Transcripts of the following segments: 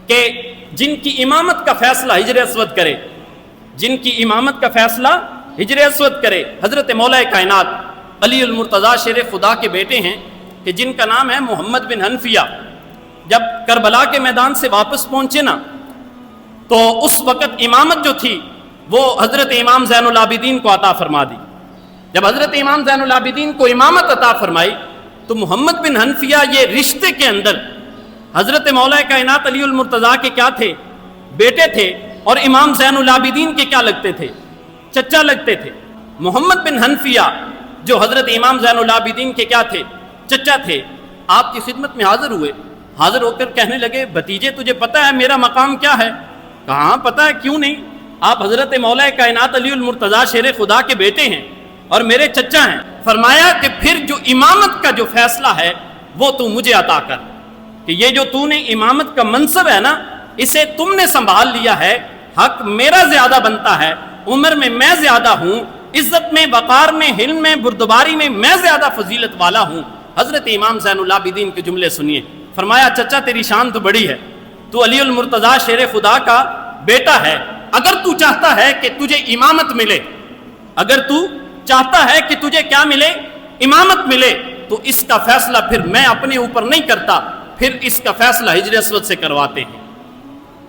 کہ جن کی امامت کا فیصلہ حجر اسود کرے، جن کی امامت کا فیصلہ حجر اسود کرے، حضرت مولا کائنات علی المرتضیٰ شیر خدا کے بیٹے ہیں کہ جن کا نام ہے محمد بن حنفیہ۔ جب کربلا کے میدان سے واپس پہنچے نا تو اس وقت امامت جو تھی وہ حضرت امام زین العابدین کو عطا فرما دی۔ جب حضرت امام زین العابدین کو امامت عطا فرمائی تو محمد بن حنفیہ یہ رشتے کے اندر حضرت مولا کائنات علی المرتضیٰ کے کیا تھے؟ بیٹے تھے، اور امام زین العابدین کے کیا لگتے تھے؟ چچا لگتے تھے۔ محمد بن حنفیہ جو حضرت امام زین العابدین کے کیا تھے؟ چچا تھے، آپ کی خدمت میں حاضر ہوئے، حاضر ہو کر کہنے لگے بھتیجے تجھے پتہ ہے میرا مقام کیا ہے؟ کہاں پتہ ہے، کیوں نہیں، آپ حضرت مولا کائنات علی المرتضیٰ شیر خدا کے بیٹے ہیں اور میرے چچا ہیں۔ فرمایا کہ پھر جو امامت کا جو فیصلہ ہے وہ تو مجھے عطا کر، کہ یہ جو تو نے امامت کا منصب ہے نا اسے تم نے سنبھال لیا ہے، حق میرا زیادہ بنتا ہے، عمر میں میں زیادہ ہوں، عزت میں، وقار میں، حلم میں، بردباری میں زیادہ فضیلت والا ہوں۔ حضرت امام زین العابدین کے جملے سنیے۔ فرمایا چچا تیری شان تو بڑی ہے، تو علی المرتضیٰ شیر خدا کا بیٹا ہے، اگر تو چاہتا ہے کہ تجھے امامت ملے، اگر تو چاہتا ہے کہ تجھے کیا ملے؟ امامت ملے، تو اس کا فیصلہ پھر میں اپنے اوپر نہیں کرتا، پھر اس کا فیصلہ حجر اسود سے کرواتے ہیں۔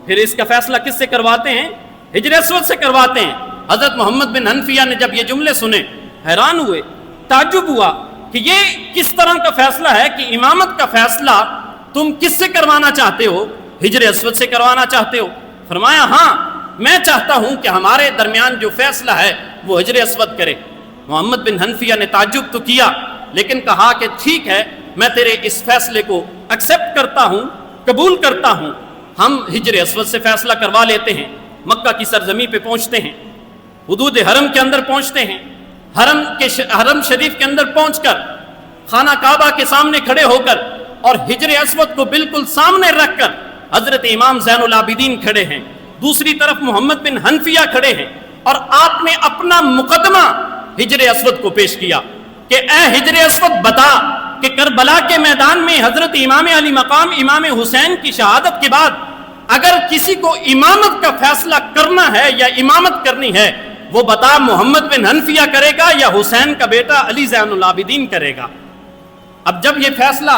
پھر اس کا فیصلہ کس سے کرواتے ہیں؟ حجر اسود سے کرواتے ہیں۔ حضرت محمد بن حنفیہ نے جب یہ جملے سنے حیران ہوئے، تعجب ہوا کہ یہ کس طرح کا فیصلہ ہے کہ امامت کا فیصلہ تم کس سے کروانا چاہتے ہو؟ حجر اسود سے کروانا چاہتے ہو؟ فرمایا ہاں، میں چاہتا ہوں کہ ہمارے درمیان جو فیصلہ ہے وہ حجر اسود کرے۔ محمد بن حنفیہ نے تعجب تو کیا لیکن کہا کہ ٹھیک ہے، میں تیرے اس فیصلے کو ایکسیپٹ کرتا ہوں، قبول کرتا ہوں، ہم حجر اسود سے فیصلہ کروا لیتے ہیں۔ مکہ کی سرزمین پہ پہنچتے ہیں، حدود حرم کے اندر پہنچتے ہیں، حرم شریف کے اندر پہنچ کر خانہ کعبہ کے سامنے کھڑے ہو کر اور حجر اسود کو بالکل سامنے رکھ کر حضرت امام زین العابدین کھڑے ہیں، دوسری طرف محمد بن حنفیہ کھڑے ہیں، اور آپ نے اپنا مقدمہ حجر اسود کو پیش کیا کہ اے حجر اسود بتا کہ کربلا کے میدان میں حضرت امام علی مقام امام حسین کی شہادت کے بعد اگر کسی کو امامت کا فیصلہ کرنا ہے یا امامت کرنی ہے وہ بتا، محمد بن حنفیہ کرے گا یا حسین کا بیٹا علی زین العابدین کرے گا؟ اب جب یہ فیصلہ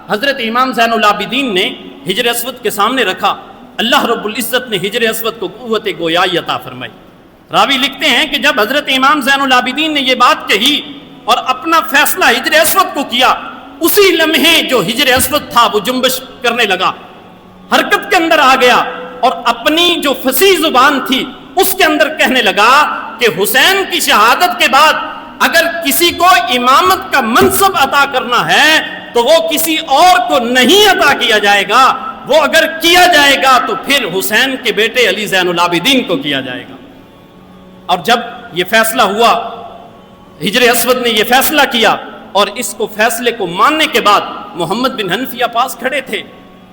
حضرت امام زین العابدین نے حجر اسود کے سامنے رکھا، اللہ رب العزت نے حجر اسود کو قوت گویائی عطا فرمائی۔ راوی لکھتے ہیں کہ جب حضرت امام زین العابدین نے یہ بات کہی اور اپنا فیصلہ حجر اسود کو کیا، اسی لمحے جو حجر اسود تھا وہ جنبش کرنے لگا، حرکت کے اندر آ گیا، اور اپنی جو فصیح زبان تھی اس کے اندر کہنے لگا کہ حسین کی شہادت کے بعد اگر کسی کو امامت کا منصب عطا کرنا ہے تو وہ کسی اور کو نہیں عطا کیا جائے گا، وہ اگر کیا جائے گا تو پھر حسین کے بیٹے علی زین العابدین کو کیا جائے گا۔ اور جب یہ فیصلہ ہوا، حجر اسود نے یہ فیصلہ کیا، اور اس کو فیصلے کو ماننے کے بعد محمد بن حنفیہ پاس کھڑے تھے،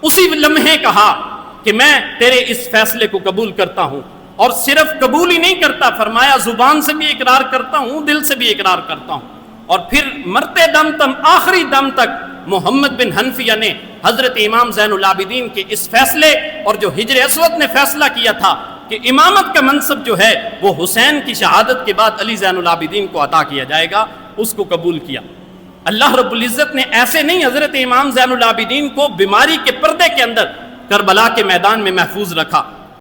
اسی لمحے کہا کہ میں تیرے اس فیصلے کو قبول کرتا ہوں، اور صرف قبول ہی نہیں کرتا، فرمایا زبان سے بھی اقرار کرتا ہوں، دل سے بھی اقرار کرتا ہوں۔ اور پھر مرتے دم تک، آخری دم تک محمد بن حنفیہ نے حضرت امام زین العابدین کے اس فیصلے اور جو حجر اسود نے فیصلہ کیا تھا کہ امامت کا منصب جو ہے وہ حسین کی شہادت کے بعد علی زین العابدین کو عطا کیا جائے گا، اس کو قبول کیا۔ اللہ رب العزت نے ایسے نہیں حضرت امام زین العابدین کو بیماری کے پردے کے اندر کربلا کے میدان میں محفوظ رکھا،